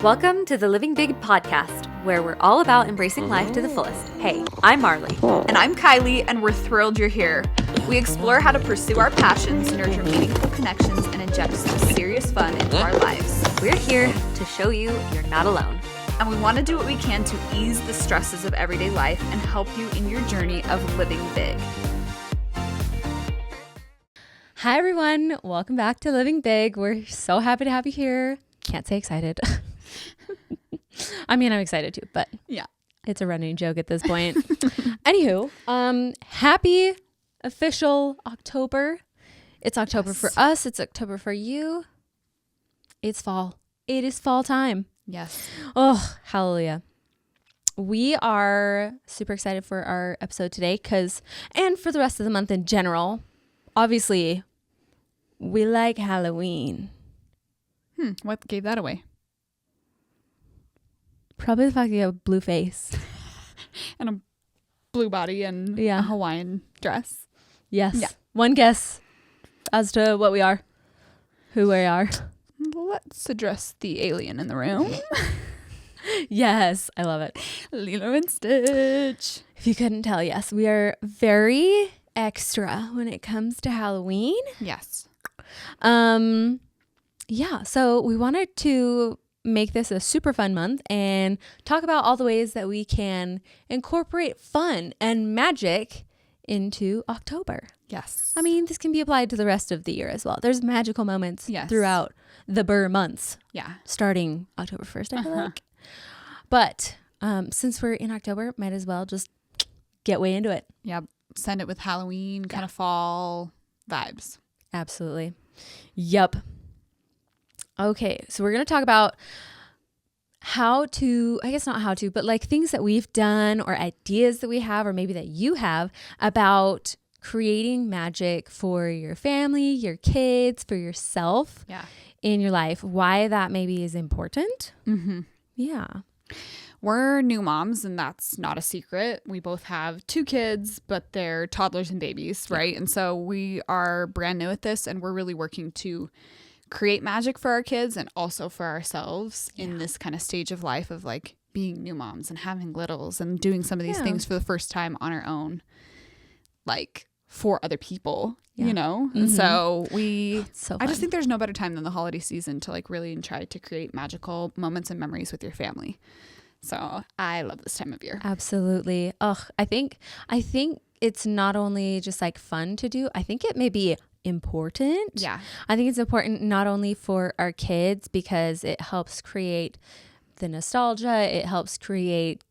Welcome to the Living Big podcast, where we're all about embracing life to the fullest. Hey, I'm Marley. And I'm Kylie, and we're thrilled you're here. We explore how to pursue our passions, nurture meaningful connections, and inject some serious fun into our lives. We're here to show you you're not alone. And we want to do what we can to ease the stresses of everyday life and help you in your journey of living big. Hi, everyone. Welcome back to Living Big. We're so happy to have you here. Can't say excited. I mean, I'm excited too, but yeah, it's a running joke at this point. Anywho, happy official October. It's October for us. It's October for you. It's fall. It is fall time. Yes. Oh, hallelujah. We are super excited for our episode today and for the rest of the month in general. Obviously, we like Halloween. What gave that away? Probably the fact that you have a blue face. And a blue body and a Hawaiian dress. Yes. Yeah. One guess as to what we are, who we are. Let's address the alien in the room. Yes, I love it. Lilo and Stitch. If you couldn't tell, yes, we are very extra when it comes to Halloween. Yes. Yeah, so we wanted to make this a super fun month and talk about all the ways that we can incorporate fun and magic into October. Yes. I mean, this can be applied to the rest of the year as well. There's magical moments throughout the Burr months. Yeah. Starting October 1st, I feel like. But since we're in October, might as well just get way into it. Yep. Send it with Halloween, kind of fall vibes. Absolutely. Yup. Okay, so we're going to talk about but like things that we've done or ideas that we have or maybe that you have about creating magic for your family, your kids, for yourself in your life. Why that maybe is important. Mm-hmm. Yeah. We're new moms, and that's not a secret. We both have 2 kids, but they're toddlers and babies, right? And so we are brand new at this, and we're really working to create magic for our kids and also for ourselves in this kind of stage of life of like being new moms and having littles and doing some of these things for the first time on our own, like for other people, you know? Mm-hmm. And so I just think there's no better time than the holiday season to like really try to create magical moments and memories with your family. So I love this time of year. Absolutely. I think it's not only just like fun to do. I think it may be important. Yeah. I think it's important not only for our kids because it helps create the nostalgia. It helps create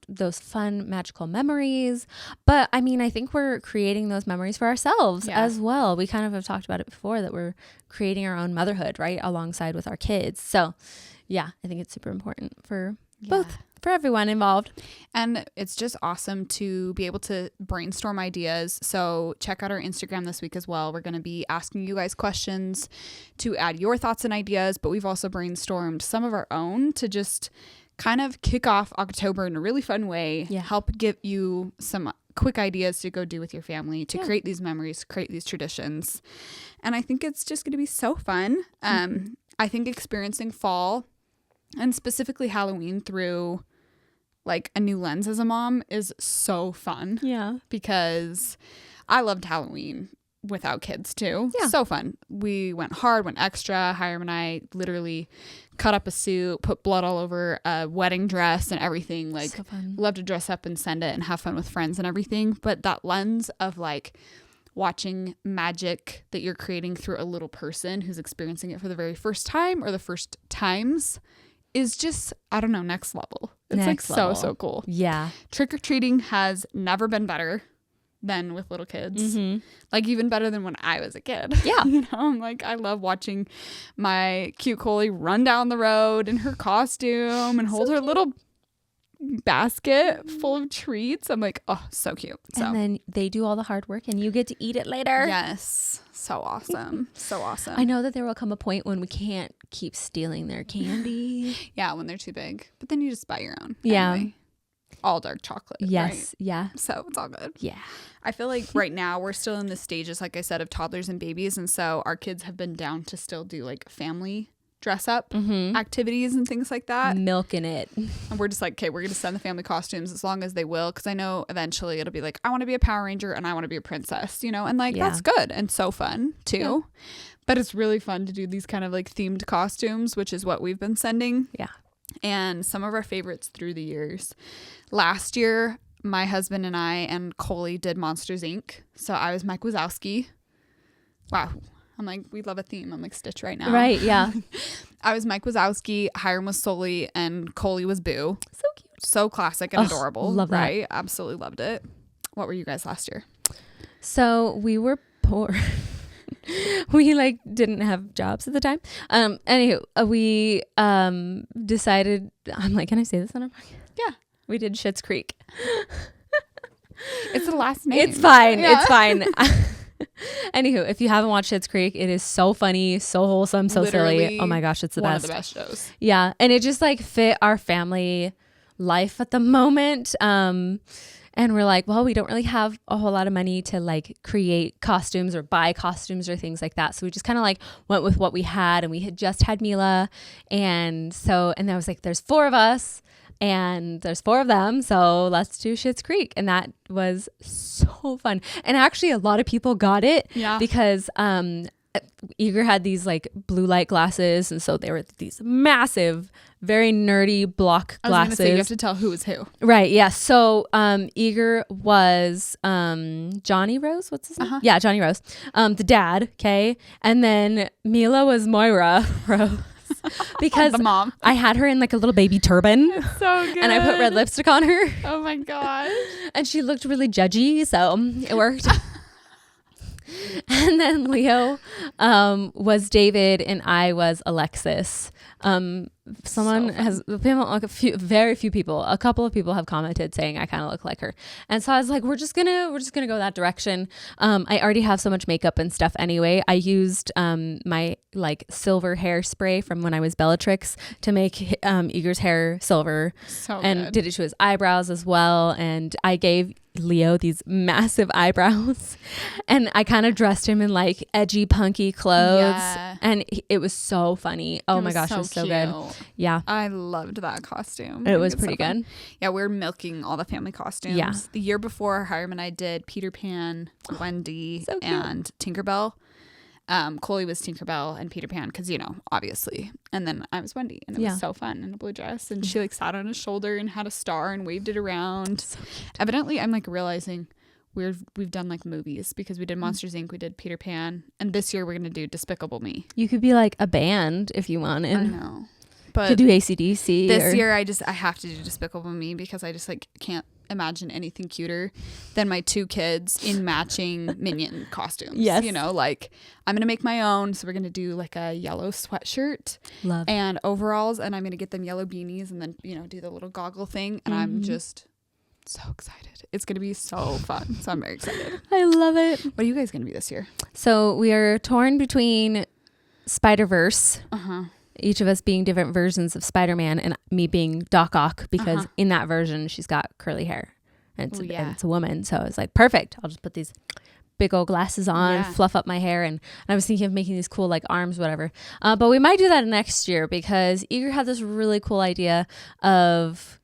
those fun magical memories. But I mean, I think we're creating those memories for ourselves as well. We kind of have talked about it before that we're creating our own motherhood, right? Alongside with our kids. So yeah, I think it's super important for both. For everyone involved. And it's just awesome to be able to brainstorm ideas. So check out our Instagram this week as well. We're going to be asking you guys questions to add your thoughts and ideas, but we've also brainstormed some of our own to just kind of kick off October in a really fun way, help give you some quick ideas to go do with your family, to create these memories, create these traditions. And I think it's just going to be so fun. I think experiencing fall and specifically Halloween through like a new lens as a mom is so fun. Yeah. Because I loved Halloween without kids too. Yeah. So fun. We went hard, went extra. Hiram and I literally cut up a suit, put blood all over a wedding dress and everything. Like, so fun. Love to dress up and send it and have fun with friends and everything. But that lens of like watching magic that you're creating through a little person who's experiencing it for the very first time or the first times is just, I don't know, next level. It's next like level. So cool. Yeah. Trick-or-treating has never been better than with little kids. Mm-hmm. Like even better than when I was a kid. Yeah. You know, I'm like, I love watching my cute Coley run down the road in her costume and hold her little basket full of treats. I'm like, oh, so cute. So. And then they do all the hard work and you get to eat it later. Yes. So awesome. So awesome. I know that there will come a point when we can't keep stealing their candy. Yeah, when they're too big. But then you just buy your own. Yeah. Anyway. All dark chocolate. Yes. Right? Yeah. So it's all good. Yeah. I feel like right now we're still in the stages, like I said, of toddlers and babies. And so our kids have been down to still do like family dress up activities and things like that. Milking it. And we're just like, okay, we're going to send the family costumes as long as they will. Because I know eventually it'll be like, I want to be a Power Ranger and I want to be a princess, you know? And like, that's good and so fun too. Yeah. But it's really fun to do these kind of like themed costumes, which is what we've been sending. Yeah. And some of our favorites through the years. Last year, my husband and I and Coley did Monsters, Inc. So I was Mike Wazowski. Wow. I'm like, we love a theme. I'm like Stitch right now. Right, yeah. I was Mike Wazowski, Hiram was Sully, and Coley was Boo. So cute. So classic and adorable. Love that. Right? Absolutely loved it. What were you guys last year? So we were poor. We like didn't have jobs at the time. Anywho, we decided, I'm like, can I say this on our podcast? Yeah. We did Schitt's Creek. It's the last name. It's fine. Yeah. It's fine. Anywho, if you haven't watched Schitt's Creek, it is so funny, so wholesome, so Literally silly. Oh my gosh, it's the one best. of the best shows. Yeah, and it just like fit our family life at the moment. And we're like, well, we don't really have a whole lot of money to like create costumes or buy costumes or things like that. So we just kind of like went with what we had, and we had just had Mila. And I was like, there's 4 of us and there's 4 of them. So let's do Schitt's Creek. And that was so fun. And actually a lot of people got it because, Eager had these like blue light glasses, and so they were these massive, very nerdy block glasses. I was gonna say, you have to tell who is who. Right, yeah. So Eager was Johnny Rose, what's his name? Yeah, Johnny Rose. The dad, okay? And then Mila was Moira Rose. Because the mom. I had her in like a little baby turban. It's so good. And I put red lipstick on her. Oh my gosh. And she looked really judgy, so it worked. And then Leo was David, and I was Alexis. Someone has like very few people, a couple of people have commented saying I kind of look like her, and so I was like, we're just gonna go that direction. I already have so much makeup and stuff anyway. I used my like silver hairspray from when I was Bellatrix to make Eager's hair silver, and did it to his eyebrows as well. And I gave Leo these massive eyebrows, and I kind of dressed him in like edgy punky clothes, and it was so funny. Oh my gosh, it was so good. Yeah, I loved that costume. It was pretty good. Yeah, we're milking all the family costumes. Yeah. The year before, Hiram and I did Peter Pan, Wendy, and Tinkerbell. Coley was Tinkerbell and Peter Pan because, you know, obviously. And then I was Wendy, and it was so fun in a blue dress. And she like sat on his shoulder and had a star and waved it around. So evidently, I'm like realizing we've done like movies, because we did Monsters, Inc., we did Peter Pan, and this year we're going to do Despicable Me. You could be like a band if you wanted. I know. But to do AC/DC. This year I have to do Despicable Me, because I just like can't imagine anything cuter than my 2 kids in matching Minion costumes. Yes. You know, like I'm going to make my own. So we're going to do like a yellow sweatshirt and overalls, and I'm going to get them yellow beanies, and then, you know, do the little goggle thing. And I'm just so excited. It's going to be so fun. So I'm very excited. I love it. What are you guys going to be this year? So we are torn between Spider-Verse. Each of us being different versions of Spider-Man, and me being Doc Ock, because in that version she's got curly hair, and it's a woman. So I was like, perfect, I'll just put these big old glasses on, fluff up my hair, and I was thinking of making these cool like arms, whatever. But we might do that next year, because Eager had this really cool idea of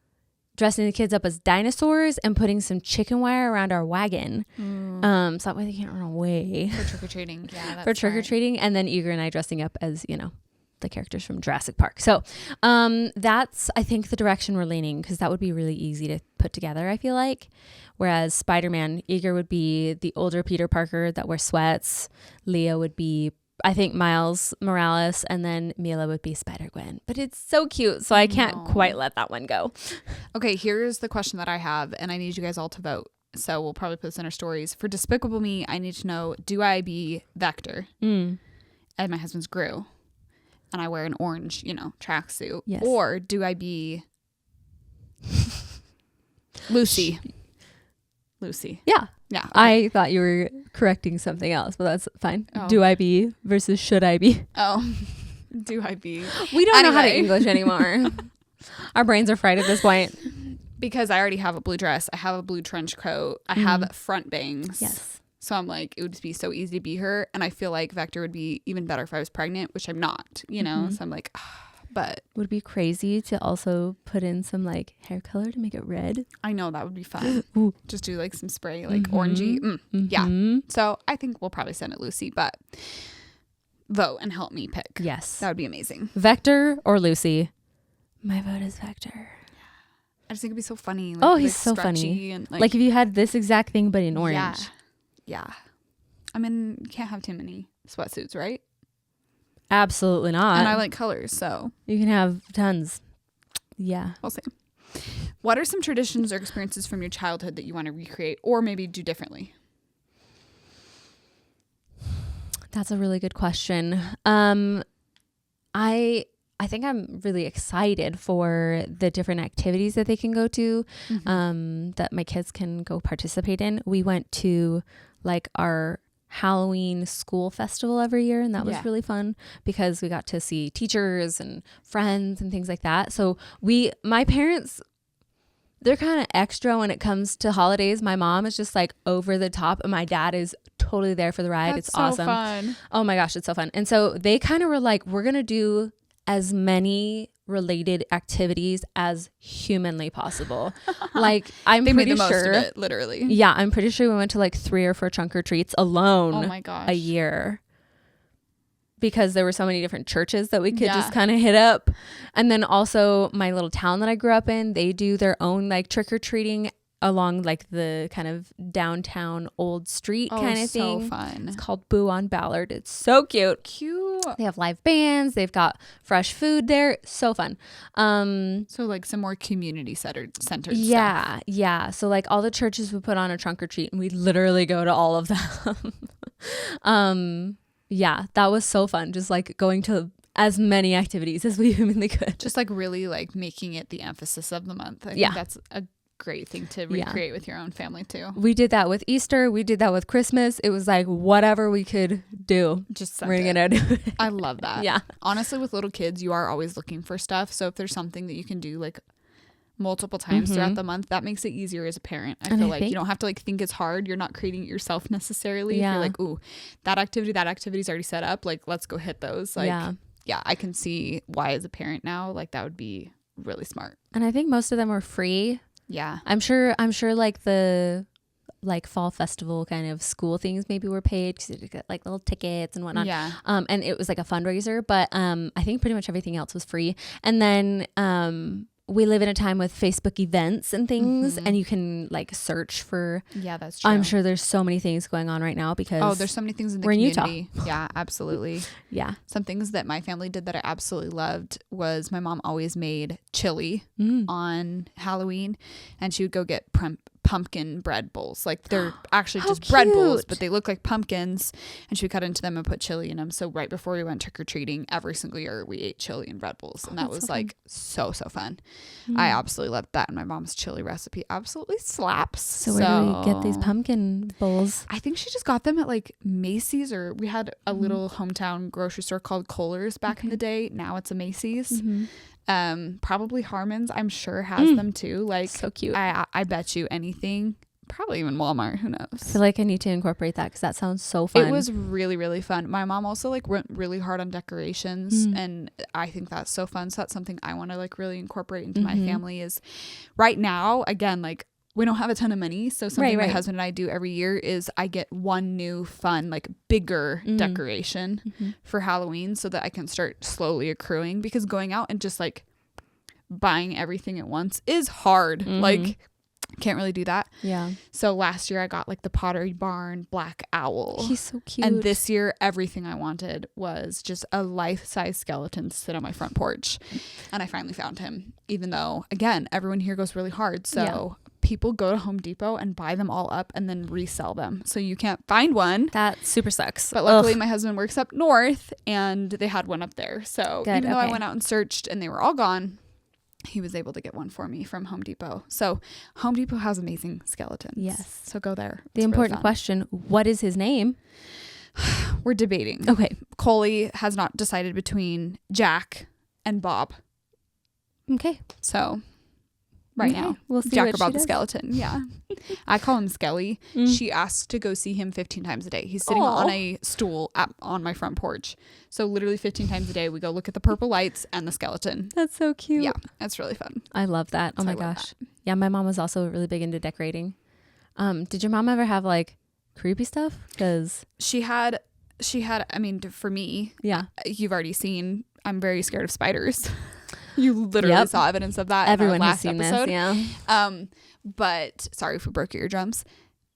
dressing the kids up as dinosaurs and putting some chicken wire around our wagon, so that way they can't run away for trick-or-treating. Trick-or-treating. And then Eager and I dressing up as, you know, the characters from Jurassic Park. So that's, I think, the direction we're leaning, because that would be really easy to put together, I feel like. Whereas Spider-Man, Eager would be the older Peter Parker that wears sweats. Leo would be, I think, Miles Morales, and then Mila would be Spider-Gwen. But it's so cute, so I can't quite let that one go. Okay, here's the question that I have, and I need you guys all to vote. So we'll probably put this in our stories. For Despicable Me, I need to know, do I be Vector? And my husband's Gru, and I wear an orange, you know, tracksuit? Yes. Or do I be Lucy? Yeah. Yeah. I thought you were correcting something else, but that's fine. Do I be versus should I be? Do I be? We don't know how to English anymore. Our brains are fried at this point. Because I already have a blue dress. I have a blue trench coat. I have front bangs. Yes. So I'm like, it would be so easy to be her. And I feel like Vector would be even better if I was pregnant, which I'm not, you know? So I'm like, but Would it be crazy to also put in some like hair color to make it red? I know that would be fun. Ooh. Just do like some spray, like orangey. Yeah. So I think we'll probably send it Lucy, but vote and help me pick. Yes. That would be amazing. Vector or Lucy? My vote is Vector. I just think it'd be so funny. Like, Oh, he's so funny. stretchy and Like if you had this exact thing but in orange. Yeah. I mean, you can't have too many sweatsuits, right? Absolutely not. And I like colors, so You can have tons. Yeah. we'll see. What are some traditions or experiences from your childhood that you want to recreate or maybe do differently? That's a really good question. I think I'm really excited for the different activities that they can go to, that my kids can go participate in. We went to like our Halloween school festival every year, and that was really fun because we got to see teachers and friends and things like that. So my parents, they're kind of extra when it comes to holidays. My mom is just like over the top, and my dad is totally there for the ride. That's it's awesome. Fun. Oh my gosh, it's so fun. And so they kind of were like, we're going to do as many related activities as humanly possible. Like I'm They pretty made the most sure of it, literally. Yeah, I'm pretty sure we went to like 3 or 4 trunk or treats alone. Oh my gosh. A year. Because there were so many different churches that we could just kind of hit up. And then also my little town that I grew up in, they do their own like trick or treating along like the kind of downtown old street kind of thing. So fun. It's called Boo on Ballard. It's so cute. They have live bands. They've got fresh food there. So fun. So like some more community centered stuff. Yeah. So like all the churches would put on a trunk or treat, and we'd literally go to all of them. Yeah, that was so fun. Just like going to as many activities as we humanly could. Just like really like making it the emphasis of the month. I think that's a great thing to recreate with your own family too. We did that with Easter. We did that with Christmas. It was like whatever we could do. Just we're gonna do it. I love that. Yeah. Honestly, with little kids, you are always looking for stuff. So if there's something that you can do like multiple times throughout the month, that makes it easier as a parent. I feel like you don't have to like think it's hard. You're not creating it yourself necessarily. If you're like, ooh, that activity's already set up. Like, let's go hit those. Like, yeah, I can see why as a parent now, like that would be really smart. And I think most of them were free. Yeah. I'm sure like the like fall festival kind of school things maybe were paid because you get like little tickets and whatnot. Yeah. And it was like a fundraiser, but I think pretty much everything else was free. And then we live in a time with Facebook events and things, and you can like search for. Yeah, that's true. I'm sure there's so many things going on right now because there's so many things in the in community. Utah. Yeah, absolutely. Yeah. Some things that my family did that I absolutely loved was my mom always made chili on Halloween, and she would go get pumpkin bread bowls. Like they're actually just bread bowls, but they look like pumpkins, and she would cut into them and put chili in them. So right before we went trick-or-treating every single year, we ate chili and bread bowls, and that was so like so fun. I absolutely loved that, and my mom's chili recipe absolutely slaps. So where do we get these pumpkin bowls? I think she just got them at like Macy's, or we had a little hometown grocery store called Kohler's back in the day. Now it's a Macy's. Probably Harmon's, I'm sure, has them too. Like, so cute. I bet you anything, probably even Walmart, who knows. I feel like I need to incorporate that because that sounds so fun. It was really, really fun. My mom also like went really hard on decorations, and I think that's so fun. So that's something I want to like really incorporate into my family. Is right now, again, like we don't have a ton of money, so something my husband and I do every year is I get one new fun, like bigger decoration for Halloween, so that I can start slowly accruing, because going out and just like buying everything at once is hard. Like, can't really do that. Yeah. So last year I got like the Pottery Barn Black Owl. He's so cute. And this year everything I wanted was just a life-size skeleton to sit on my front porch. And I finally found him, even though again everyone here goes really hard. So people go to Home Depot and buy them all up and then resell them. So you can't find one. That super sucks. But luckily my husband works up north and they had one up there. So good, even though I went out and searched and they were all gone, he was able to get one for me from Home Depot. So Home Depot has amazing skeletons. Yes. So go there. The important question, what is his name? We're debating. Okay. Coley has not decided between Jack and Bob. Okay. So right Okay, now. we'll see Jack what she about the does. skeleton. Yeah. I call him Skelly. She asks to go see him 15 times a day. He's sitting Aw. on a stool on my front porch. So literally 15 times a day, we go look at the purple lights and the skeleton. That's so cute. Yeah, that's really fun. I love that. Oh So my I love gosh. Yeah, my mom was also really big into decorating. Did your mom ever have like creepy stuff? Because She had, I mean, for me, yeah, you've already seen, I'm very scared of spiders. You literally Yep. saw evidence of that everyone in our has last seen episode. this. Yeah. But sorry if we broke your eardrums.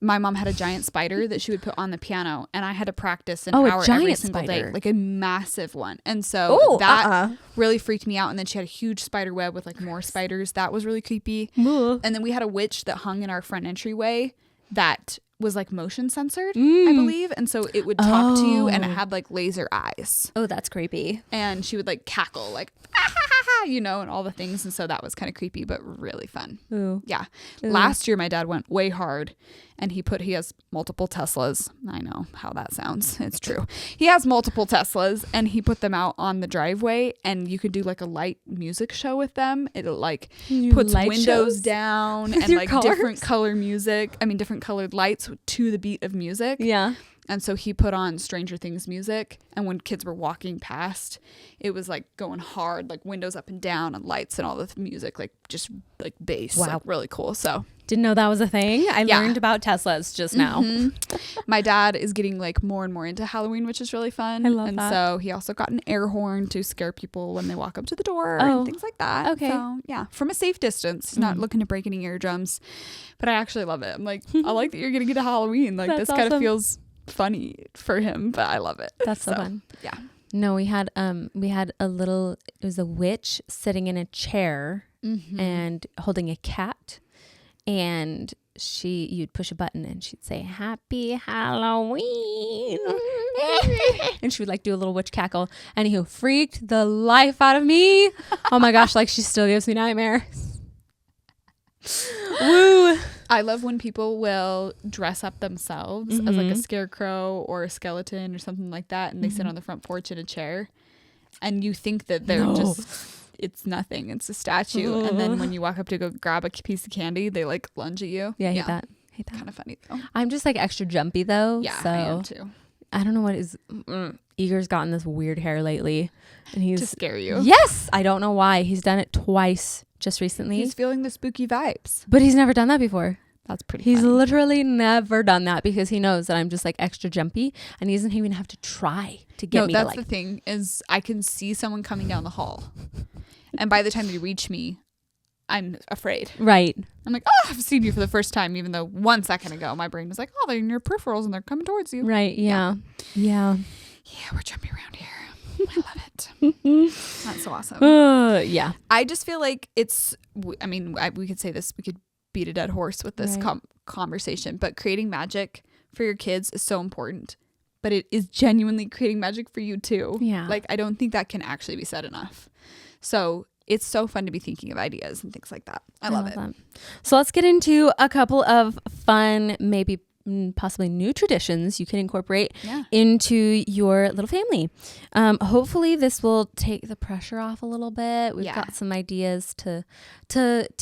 My mom had a giant spider that she would put on the piano, and I had to practice an Oh, a hour every giant single spider. day, like a massive one. And so Oh, that really freaked me out. And then she had a huge spider web with like more spiders. That was really creepy. Ugh. And then we had a witch that hung in our front entryway that was like motion censored, I Mm. believe. And so it would talk to you, and it Oh. had like laser eyes. Oh, that's creepy. And she would like cackle, like, ah, ha, ha, ha, you know, and all the things. And so that was kind of creepy, but really fun. Ooh. Yeah. Ooh. Last year, my dad went way hard, and he has multiple Teslas. I know how that sounds. It's true. He has multiple Teslas, and he put them out on the driveway, and you could do like a light music show with them. It like You puts light windows shows down with and your like cars? different color music. I mean, different colored lights to the beat of music. Yeah. And so he put on Stranger Things music, and when kids were walking past, it was like going hard, like windows up and down and lights and all the music, like just like bass. Wow. Like really cool. So Didn't know that was a thing. I Yeah. learned about Teslas just now. my dad is getting like more and more into Halloween, which is really fun. I love and that. so he also got an air horn to scare people when they walk up to the door Oh. and things like that. Okay. So yeah, from a safe distance. He's not looking to break any eardrums, but I actually love it. I'm like, I like that you're getting into Halloween. Like That's this kind of awesome. feels funny for him, but I love it. That's so fun. Yeah. No, we had a little, it was a witch sitting in a chair and holding a cat, and you'd push a button and she'd say happy Halloween and she would like do a little witch cackle, and he freaked the life out of me. Oh my gosh, like she still gives me nightmares. Woo. I love when people will dress up themselves as like a scarecrow or a skeleton or something like that, and they sit on the front porch in a chair, and you think that they're it's nothing, it's a statue, and then when you walk up to go grab a piece of candy, they like lunge at you. Yeah, I hate that. Kind of funny though. I'm just like extra jumpy though. Yeah, so I am too. I don't know what is. Igor's gotten this weird hair lately, and he's To scare you. Yes, I don't know why. He's done it twice just recently, He's feeling the spooky vibes. but he's never done that before. That's pretty He's funny. literally never done that because he knows that I'm just like extra jumpy, and he doesn't even have to try to get No, me to that's like. the thing is I can see someone coming down the hall, and by the time they reach me, I'm afraid. Right. I'm like, oh, I've seen you for the first time, even though 1 second ago my brain was like, oh, they're in your peripherals and they're coming towards you. Right. Yeah. Yeah. Yeah, we're jumping around here. I love it. That's so awesome. Yeah. I just feel like we could say this, we could beat a dead horse with this Right. conversation, but creating magic for your kids is so important. But it is genuinely creating magic for you too. Yeah. Like, I don't think that can actually be said enough. So it's so fun to be thinking of ideas and things like that. I love it. that. So let's get into a couple of fun, maybe possibly new traditions you can incorporate Yeah. into your little family. Hopefully this will take the pressure off a little bit. We've Yeah. got some ideas to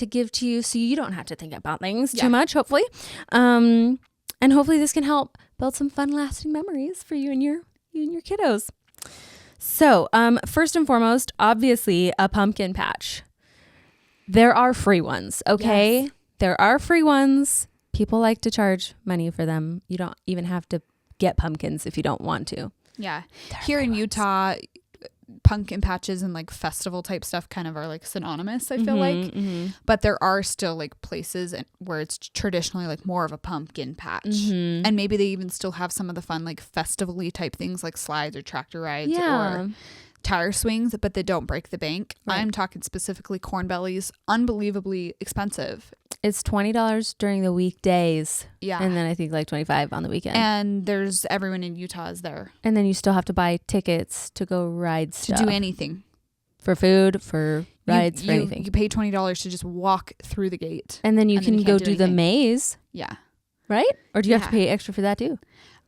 give to you so you don't have to think about things Yeah. too much, hopefully. And hopefully this can help build some fun lasting memories for you and your kiddos. So, first and foremost, obviously a pumpkin patch. There are free ones, okay? Yes. There are free ones. People like to charge money for them. You don't even have to get pumpkins if you don't want to. Yeah. Here in Utah, pumpkin patches and like festival type stuff kind of are like synonymous, I feel like. But there are still like places where it's traditionally like more of a pumpkin patch. And maybe they even still have some of the fun like festival-y type things like slides or tractor rides or tire swings, but they don't break the bank. Right. I'm talking specifically corn bellies, unbelievably expensive. It's $20 during the weekdays. Yeah. And then I think like $25 on the weekend. And there's everyone in Utah is there And then you still have to buy tickets to go ride to stuff. do anything. For food, for rides, for anything. You pay $20 to just walk through the gate. And then you and then can you go can't do do the anything. maze, Yeah. right? Or do you have to Yeah. pay extra for that too?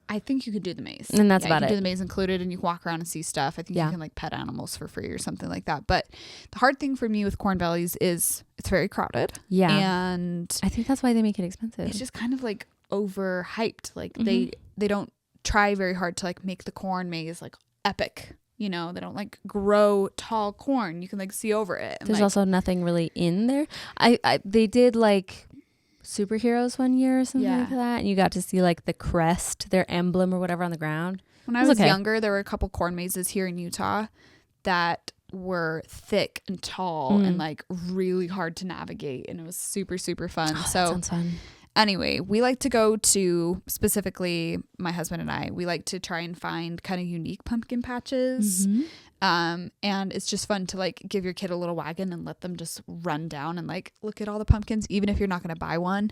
I think you could do the maze. And that's you about can it. do the maze included, and you can walk around and see stuff. I think Yeah. you can like pet animals for free or something like that. But the hard thing for me with corn bellies is it's very crowded. Yeah. And I think that's why they make it expensive. it's just kind of like overhyped. Like Mhm. they don't try very hard to like make the corn maze like epic. You know, they don't like grow tall corn. You can like see over it. And, There's like, also nothing really in there. They did like superheroes one year or something Yeah. like that, and you got to see like the crest, their emblem or whatever on the ground. when it I was was okay. younger, there were a couple corn mazes here in Utah that were thick and tall and like really hard to navigate, and it was super super fun. That So sounds fun. anyway, we like to go to, specifically my husband and I, we like to try and find kind of unique pumpkin patches. Mhm. And it's just fun to like give your kid a little wagon and let them just run down and like look at all the pumpkins, even if you're not going to buy one.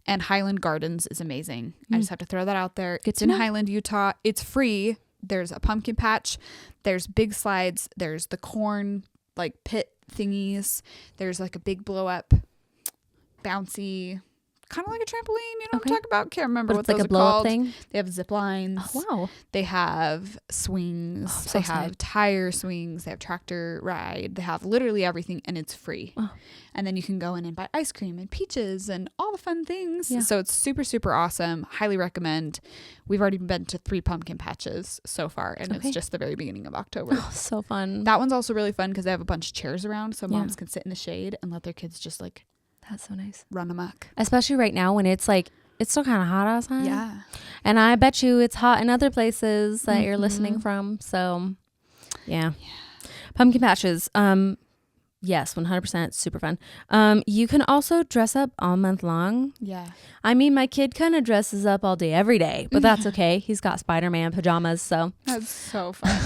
And Highland Gardens is amazing. I just have to throw that out there. Good It's to in know. Highland, Utah. It's free. There's a pumpkin patch. There's big slides. There's the corn like pit thingies. There's like a big blow up bouncy, kind of like a trampoline, you know what I'm Okay. talking about? Can't remember But what it's like those a are blow up called. thing. They have zip lines. Oh, wow. They have swings. Oh, so they have excited. tire swings. They have tractor ride. They have literally everything, and it's free. Oh. And then you can go in and buy ice cream and peaches and all the fun things. Yeah. So it's super, super awesome. Highly recommend. We've already been to 3 pumpkin patches so far, and Okay. it's just the very beginning of October. Oh, so fun. That one's also really fun because they have a bunch of chairs around, so Yeah. moms can sit in the shade and let their kids just like That's so nice. run amok. Especially right now when it's like, it's still kind of hot outside. Yeah. And I bet you it's hot in other places that you're Mhm. listening from. So, yeah. Pumpkin patches. Yes, 100% super fun. You can also dress up all month long. Yeah. I mean, my kid kind of dresses up all day, every day, but that's okay. He's got Spider-Man pajamas, so. That's so fun.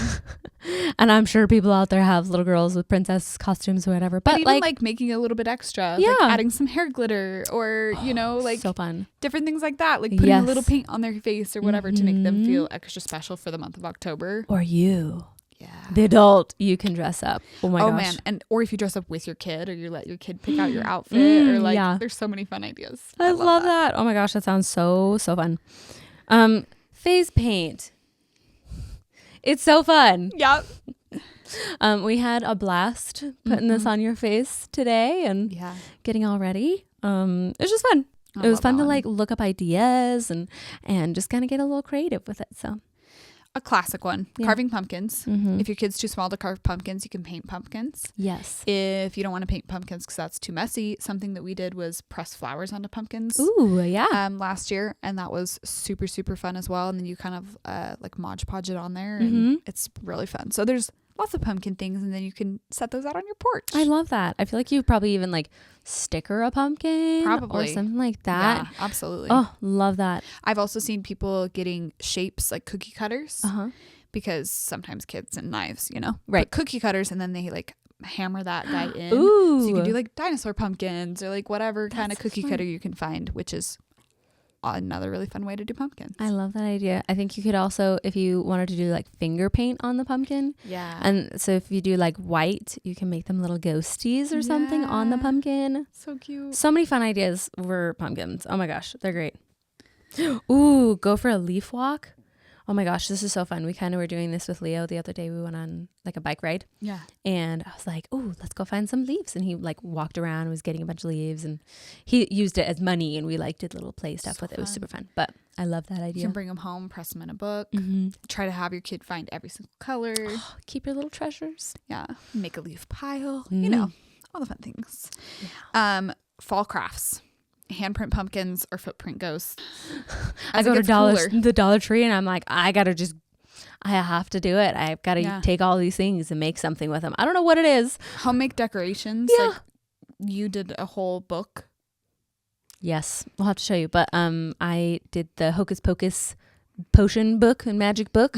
And I'm sure people out there have little girls with princess costumes or whatever. But even like making a little bit extra, Yeah. like adding some hair glitter or, you know, like so fun. different things like that, like putting a little Yes. paint on their face or whatever to make them Mhm. feel extra special for the month of October. Or you, Yeah. the adult, you can dress up. Oh my Oh gosh. man, and or if you dress up with your kid, or you let your kid pick out your outfit, or like yeah. there's so many fun ideas. I love that. Oh my gosh, that sounds so fun. Face paint. It's so fun. Yep. We had a blast putting this on your face today and Yeah. getting all ready. It was just fun. I It was love fun that to one. like look up ideas and just kind of get a little creative with it. So A classic one, Yeah. carving pumpkins. Mhm. If your kid's too small to carve pumpkins, you can paint pumpkins. yes. If you don't want to paint pumpkins because that's too messy, something that we did was press flowers onto pumpkins. Ooh, yeah. Last year, and that was super super fun as well. And then you kind of like Mod Podge it on there, Mhm. and it's really fun. So there's lots of pumpkin things, and then you can set those out on your porch. I love that. I feel like you probably even like sticker a pumpkin Probably. or something like that. Yeah, absolutely. Oh, love that. I've also seen people getting shapes like cookie cutters Uh-huh. because sometimes kids and knives, you know, Right. But cookie cutters, and then they like hammer that guy in. Ooh. So you can do like dinosaur pumpkins or like whatever kind of That's cookie fun. cutter you can find, which is another really fun way to do pumpkins. I love that idea. I think you could also, if you wanted to do like finger paint on the pumpkin, Yeah. and so if you do like white, you can make them little ghosties or something on the Yeah. pumpkin. So cute. So many fun ideas for pumpkins. Oh my gosh, they're great. Ooh, go for a leaf walk. Oh my gosh, this is so fun. We kind of were doing this with Leo the other day. We went on like a bike ride, Yeah. and I was like, "Oh, let's go find some leaves." And he like walked around and was getting a bunch of leaves, and he used it as money, and we like did little play stuff So with it. It was fun. super fun. But I love that You idea. can bring them home, press them in a book, Mm-hmm. try to have your kid find every single color. Keep your little treasures. Yeah. Make a leaf pile, Mhm. you know, all the fun things. Fall crafts, handprint pumpkins or footprint ghosts. I As it go to gets cooler. the Dollar Tree, and I'm like, I have to do it. I've got to Yeah. take all these things and make something with them. I don't know what it is. Homemade decorations. Yeah. Like you did a whole book. Yes, I'll have to show you. But I did the Hocus Pocus potion book and magic book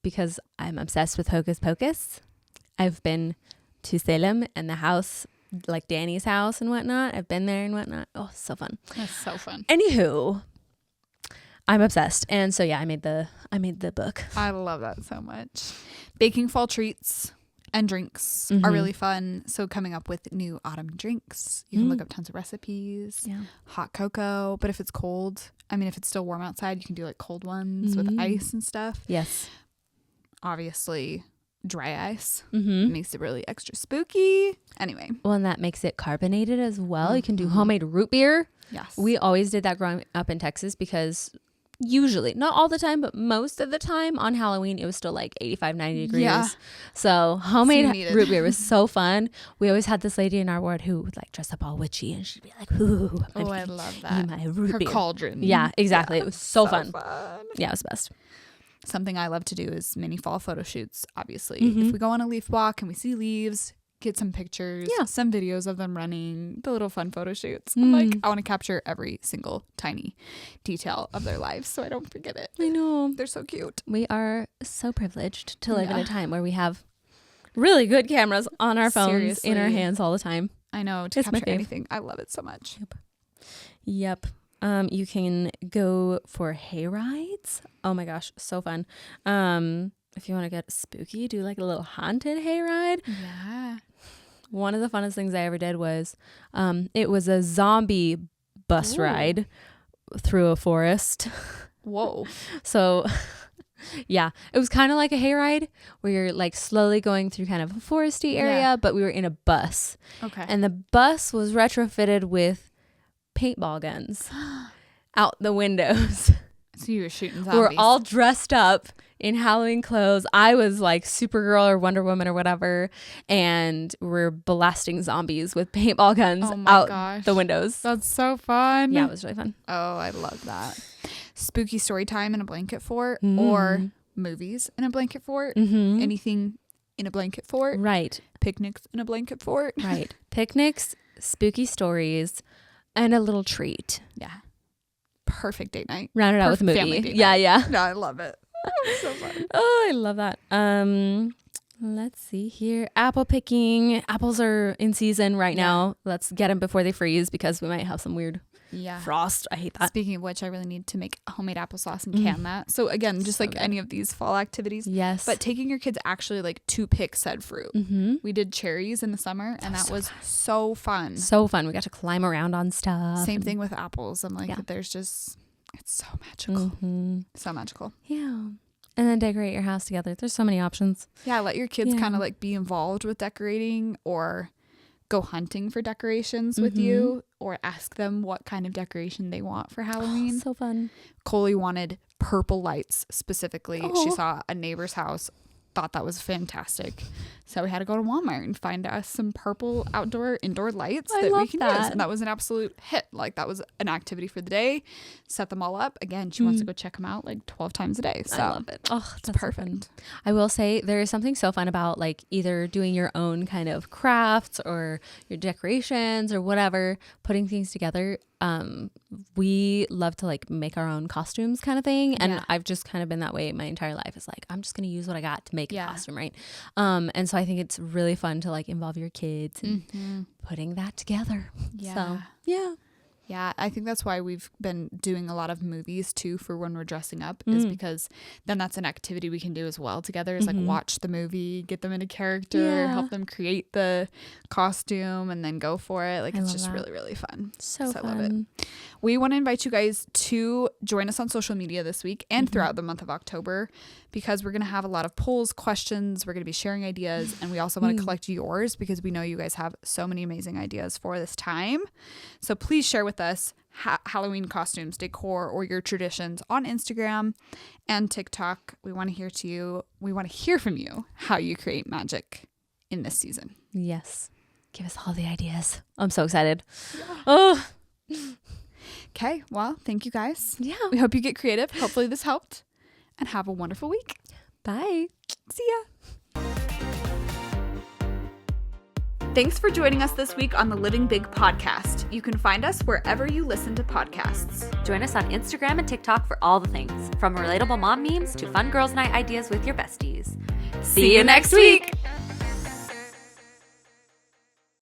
because I'm obsessed with Hocus Pocus. I've been to Salem and the house, like Danny's house and whatnot. I've been there and whatnot. Oh, so fun. That's so fun. Anywho, I'm obsessed, and so yeah, I made the book. I love that so much. Baking fall treats. And drinks are really fun. So coming up with new autumn drinks. You can look up tons of recipes. Yeah. Hot cocoa. But if it's cold, I mean, if it's still warm outside, you can do like cold ones with ice and stuff. Yes. Obviously, dry ice Mm-hmm. makes it really extra spooky. Anyway. Well, and that makes it carbonated as well. You can do homemade root beer. Yes. We always did that growing up in Texas because usually, not all the time, but most of the time on Halloween, it was still like 85, 90 degrees. Yeah. So homemade needed. root beer was so fun. We always had this lady in our ward who would like dress up all witchy and she'd be like, ooh, Oh, I love that. my root Her beer. cauldron. Yeah, exactly. It was so fun. fun. Yeah, it was the best. Something I love to do is mini fall photo shoots, obviously. Mm-hmm. If we go on a leaf walk and we see leaves, get some pictures, some videos of them running, the little fun photo shoots. I'm like, I want to capture every single tiny detail of their lives so I don't forget it. I know. They're so cute. We are so privileged to live in a time where we have really good cameras on our phones, in our Seriously. hands all the time. I know, to It's my capture fave. anything. I love it so much. Yep. You can go for hay rides. Oh my gosh, so fun. If you want to get spooky, do like a little haunted hay ride. Yeah. One of the funnest things I ever did was it was a zombie bus ride through a forest. Whoa. So yeah, it was kind of like a hayride where you're like slowly going through kind of a foresty area, but we were in a bus. Okay. And the bus was retrofitted with paintball guns out the windows. So you were shooting We zombies. were all dressed up in Halloween clothes. I was like Supergirl or Wonder Woman or whatever, and we're blasting zombies with paintball guns out the windows. That's so fun. Yeah, it was really fun. Oh, I love that. Spooky story time in a blanket fort or movies in a blanket fort. Mm-hmm. Anything in a blanket fort. Right. Picnics in a blanket fort. Right. Picnics, spooky stories, and a little treat. Yeah. Perfect date night. Round it out with a Perfect movie. family date Yeah, night. yeah. No, I love it. Oh, so fun. Oh, I love that. Let's see here. Apple picking. Apples are in season right now. Let's get them before they freeze because we might have some weird Yeah. frost. I hate that. Speaking of which, I really need to make homemade applesauce and can that. So again, just So like good. any of these fall activities. Yes. But taking your kids actually like to pick said fruit. Mm-hmm. We did cherries in the summer and that was so fun. So fun. We got to climb around on stuff. Same thing with apples. I'm like, Yeah. there's just, it's so magical. Mm-hmm. So magical. Yeah. And then decorate your house together. There's so many options. Yeah, let your kids Yeah. kind of like be involved with decorating or go hunting for decorations with you or ask them what kind of decoration they want for Halloween. So fun. Coley wanted purple lights specifically. She Oh. saw a neighbor's house, thought that was fantastic. So we had to go to Walmart and find us some purple indoor lights I that we love can use. that. And that was an absolute hit. Like that was an activity for the day. Set them all up. Again, she wants to go check them out like 12 times a day. So I love it. Oh, it's that's perfect. So fun. I will say there is something so fun about like either doing your own kind of crafts or your decorations or whatever, putting things together. We love to like make our own costumes kind of thing. And Yeah. I've just kind of been that way my entire life. It's like, I'm just going to use what I got to make a Yeah. costume. Right. And so I think it's really fun to like involve your kids in putting that together. Yeah. So yeah. Yeah, I think that's why we've been doing a lot of movies too for when we're dressing up is because then that's an activity we can do as well together is like watch the movie, get them into character, Yeah. help them create the costume and then go for it. Like I it's love just that. really, really fun. So I fun. love it. We want to invite you guys to join us on social media this week and throughout the month of October because we're going to have a lot of polls, questions. We're going to be sharing ideas and we also want to collect yours because we know you guys have so many amazing ideas for this time. So please share with us Halloween costumes, decor, or your traditions on Instagram and TikTok. We want to hear to you. We want to hear from you how you create magic in this season. Yes. Give us all the ideas. I'm so excited. Oh, Okay, well, thank you guys. yeah. We hope you get creative. Hopefully this helped and have a wonderful week. Bye. See ya. Thanks for joining us this week on the Living Big podcast. You can find us wherever you listen to podcasts. Join us on Instagram and TikTok for all the things, from relatable mom memes to fun girls' night ideas with your besties. See you next week.